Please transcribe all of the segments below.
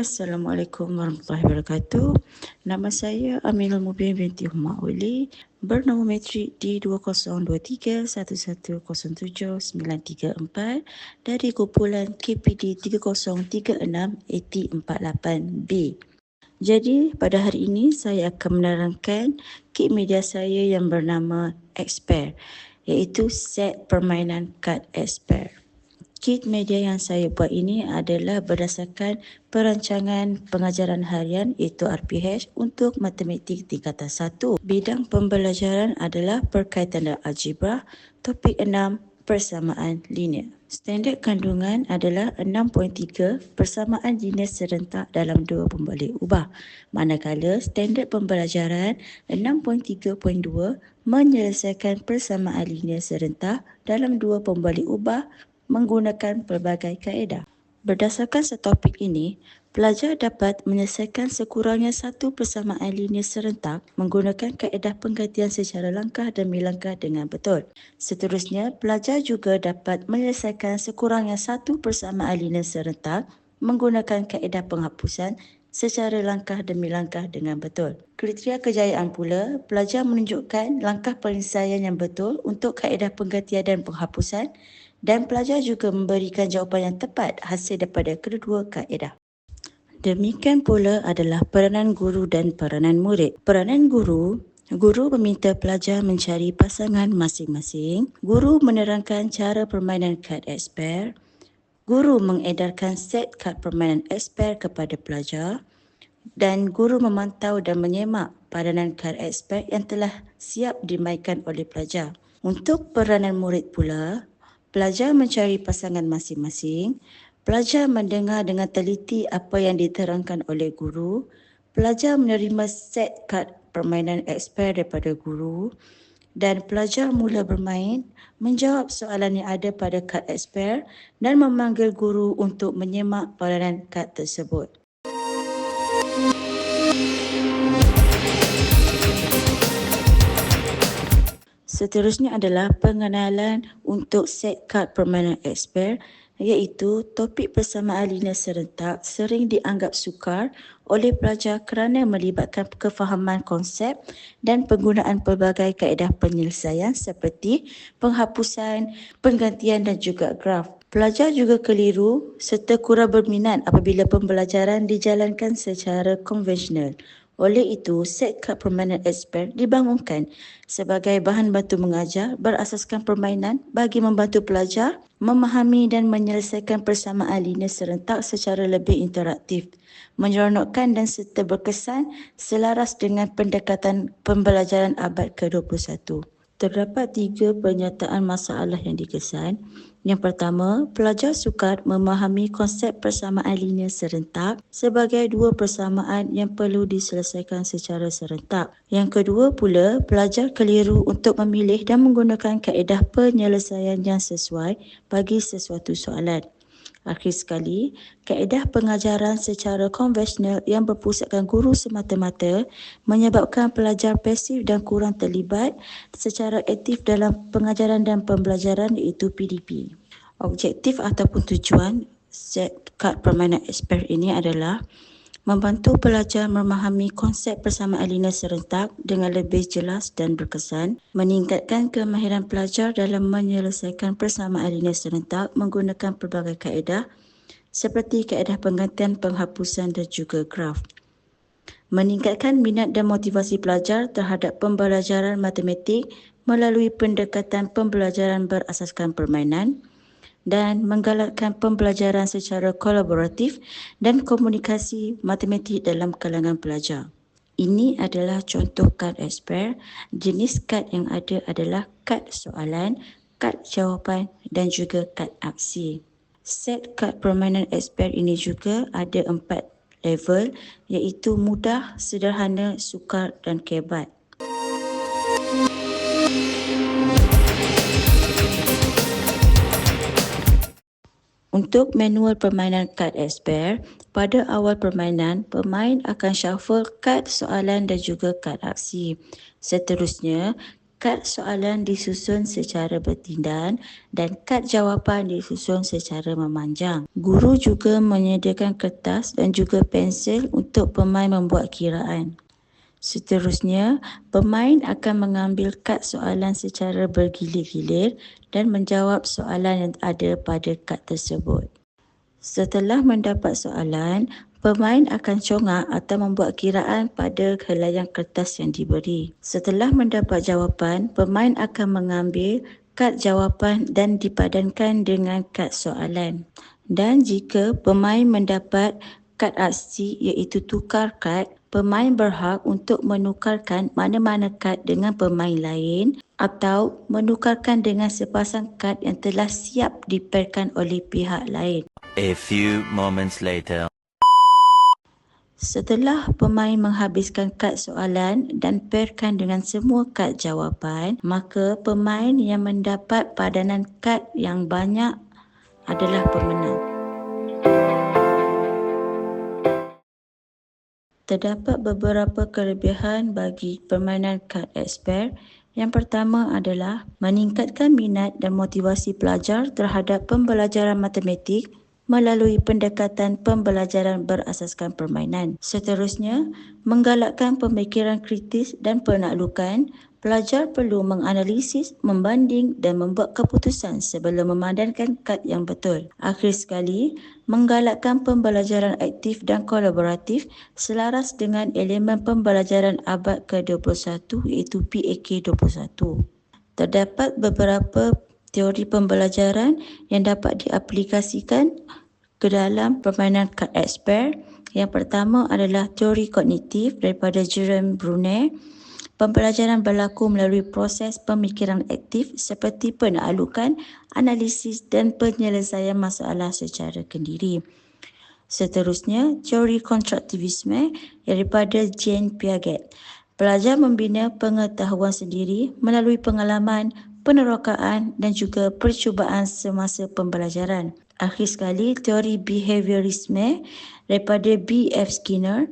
Assalamualaikum warahmatullahi wabarakatuh. Nama saya Aminul Mubin binti Huma Uli, bernometrik D2021110793 dari kumpulan KPD 3036AT48B. Jadi pada hari ini saya akan menerangkan kit media saya yang bernama Expert, iaitu set permainan kad Expert. Kit media yang saya buat ini adalah berdasarkan perancangan pengajaran harian iaitu RPH untuk matematik tingkatan 1. Bidang pembelajaran adalah perkaitan dan algebra, topik 6 persamaan linear. Standard kandungan adalah 6.3 persamaan linear serentak dalam 2 pembalik ubah. Manakala standard pembelajaran 6.3.2 menyelesaikan persamaan linear serentak dalam 2 pembalik ubah menggunakan pelbagai kaedah. Berdasarkan setopik ini, pelajar dapat menyelesaikan sekurangnya satu persamaan linear serentak menggunakan kaedah penggantian secara langkah demi langkah dengan betul. Seterusnya, pelajar juga dapat menyelesaikan sekurangnya satu persamaan linear serentak menggunakan kaedah penghapusan secara langkah demi langkah dengan betul. Kriteria kejayaan pula, pelajar menunjukkan langkah penyelesaian yang betul untuk kaedah penggantian dan penghapusan, dan pelajar juga memberikan jawapan yang tepat hasil daripada kedua kaedah. Demikian pula adalah peranan guru dan peranan murid. Peranan guru meminta pelajar mencari pasangan masing-masing. Guru menerangkan cara permainan kad Expert. Guru mengedarkan set kad permainan Expert kepada pelajar. Dan guru memantau dan menyemak padanan kad Expert yang telah siap dimainkan oleh pelajar. Untuk peranan murid pula, pelajar mencari pasangan masing-masing, pelajar mendengar dengan teliti apa yang diterangkan oleh guru, pelajar menerima set kad permainan Expert daripada guru, dan pelajar mula bermain, menjawab soalan yang ada pada kad Expert dan memanggil guru untuk menyemak padanan kad tersebut. Seterusnya adalah pengenalan untuk set kad permainan Expert, iaitu topik persamaan linear serentak sering dianggap sukar oleh pelajar kerana melibatkan kefahaman konsep dan penggunaan pelbagai kaedah penyelesaian seperti penghapusan, penggantian dan juga graf. Pelajar juga keliru serta kurang berminat apabila pembelajaran dijalankan secara konvensional. Oleh itu, set kad permainan Expert dibangunkan sebagai bahan bantu mengajar berasaskan permainan bagi membantu pelajar memahami dan menyelesaikan persamaan linear serentak secara lebih interaktif, menyeronokkan dan serta berkesan selaras dengan pendekatan pembelajaran abad ke-21. Terdapat 3 pernyataan masalah yang dikesan. Yang pertama, pelajar sukar memahami konsep persamaan linear serentak sebagai 2 persamaan yang perlu diselesaikan secara serentak. Yang kedua pula, pelajar keliru untuk memilih dan menggunakan kaedah penyelesaian yang sesuai bagi sesuatu soalan. Akhir sekali, kaedah pengajaran secara konvensional yang berpusatkan guru semata-mata menyebabkan pelajar pasif dan kurang terlibat secara aktif dalam pengajaran dan pembelajaran iaitu PDP. Objektif ataupun tujuan set kad permainan Expert ini adalah membantu pelajar memahami konsep persamaan linear serentak dengan lebih jelas dan berkesan, meningkatkan kemahiran pelajar dalam menyelesaikan persamaan linear serentak menggunakan pelbagai kaedah seperti kaedah penggantian, penghapusan dan juga graf. Meningkatkan minat dan motivasi pelajar terhadap pembelajaran matematik melalui pendekatan pembelajaran berasaskan permainan, dan menggalakkan pembelajaran secara kolaboratif dan komunikasi matematik dalam kalangan pelajar. Ini adalah contoh kad Expert. Jenis kad yang ada adalah kad soalan, kad jawapan dan juga kad aksi. Set kad permainan Expert ini juga ada 4 level iaitu mudah, sederhana, sukar dan kebat. Untuk manual permainan kad Expert, pada awal permainan, pemain akan shuffle kad soalan dan juga kad aksi. Seterusnya, kad soalan disusun secara bertindan dan kad jawapan disusun secara memanjang. Guru juga menyediakan kertas dan juga pensel untuk pemain membuat kiraan. Seterusnya, pemain akan mengambil kad soalan secara bergilir-gilir dan menjawab soalan yang ada pada kad tersebut. Setelah mendapat soalan, pemain akan congak atau membuat kiraan pada helaian kertas yang diberi. Setelah mendapat jawapan, pemain akan mengambil kad jawapan dan dipadankan dengan kad soalan. Dan jika pemain mendapat kad aksi iaitu tukar kad, pemain berhak untuk menukarkan mana-mana kad dengan pemain lain atau menukarkan dengan sepasang kad yang telah siap dipairkan oleh pihak lain. A few moments later. Setelah pemain menghabiskan kad soalan dan pairkan dengan semua kad jawapan, maka pemain yang mendapat padanan kad yang banyak adalah pemenang. Terdapat beberapa kelebihan bagi permainan kad expert. Yang pertama adalah meningkatkan minat dan motivasi pelajar terhadap pembelajaran matematik melalui pendekatan pembelajaran berasaskan permainan. Seterusnya, menggalakkan pemikiran kritis dan penaklukan. Pelajar perlu menganalisis, membanding dan membuat keputusan sebelum memadankan kad yang betul. Akhir sekali, menggalakkan pembelajaran aktif dan kolaboratif selaras dengan elemen pembelajaran abad ke-21 iaitu PAK 21. Terdapat beberapa teori pembelajaran yang dapat diaplikasikan ke dalam permainan kad expert. Yang pertama adalah teori kognitif daripada Jerome Bruner. Pembelajaran berlaku melalui proses pemikiran aktif seperti penaklukan, analisis dan penyelesaian masalah secara kendiri. Seterusnya, teori konstruktivisme daripada Jean Piaget. Pelajar membina pengetahuan sendiri melalui pengalaman, penerokaan dan juga percubaan semasa pembelajaran. Akhir sekali, teori behaviorisme daripada B.F. Skinner.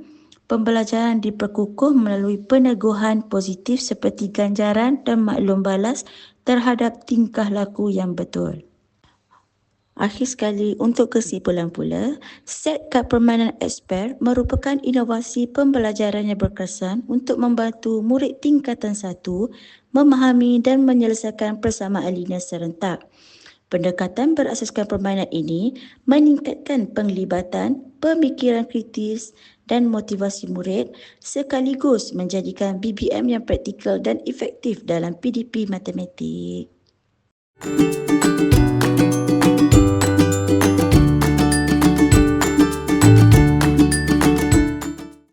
Pembelajaran diperkukuh melalui peneguhan positif seperti ganjaran dan maklum balas terhadap tingkah laku yang betul. Akhir sekali, untuk kesimpulan pula, set kad permainan expert merupakan inovasi pembelajaran yang berkesan untuk membantu murid tingkatan 1 memahami dan menyelesaikan persamaan linear serentak. Pendekatan berasaskan permainan ini meningkatkan penglibatan, pemikiran kritis dan motivasi murid sekaligus menjadikan BBM yang praktikal dan efektif dalam PDP matematik.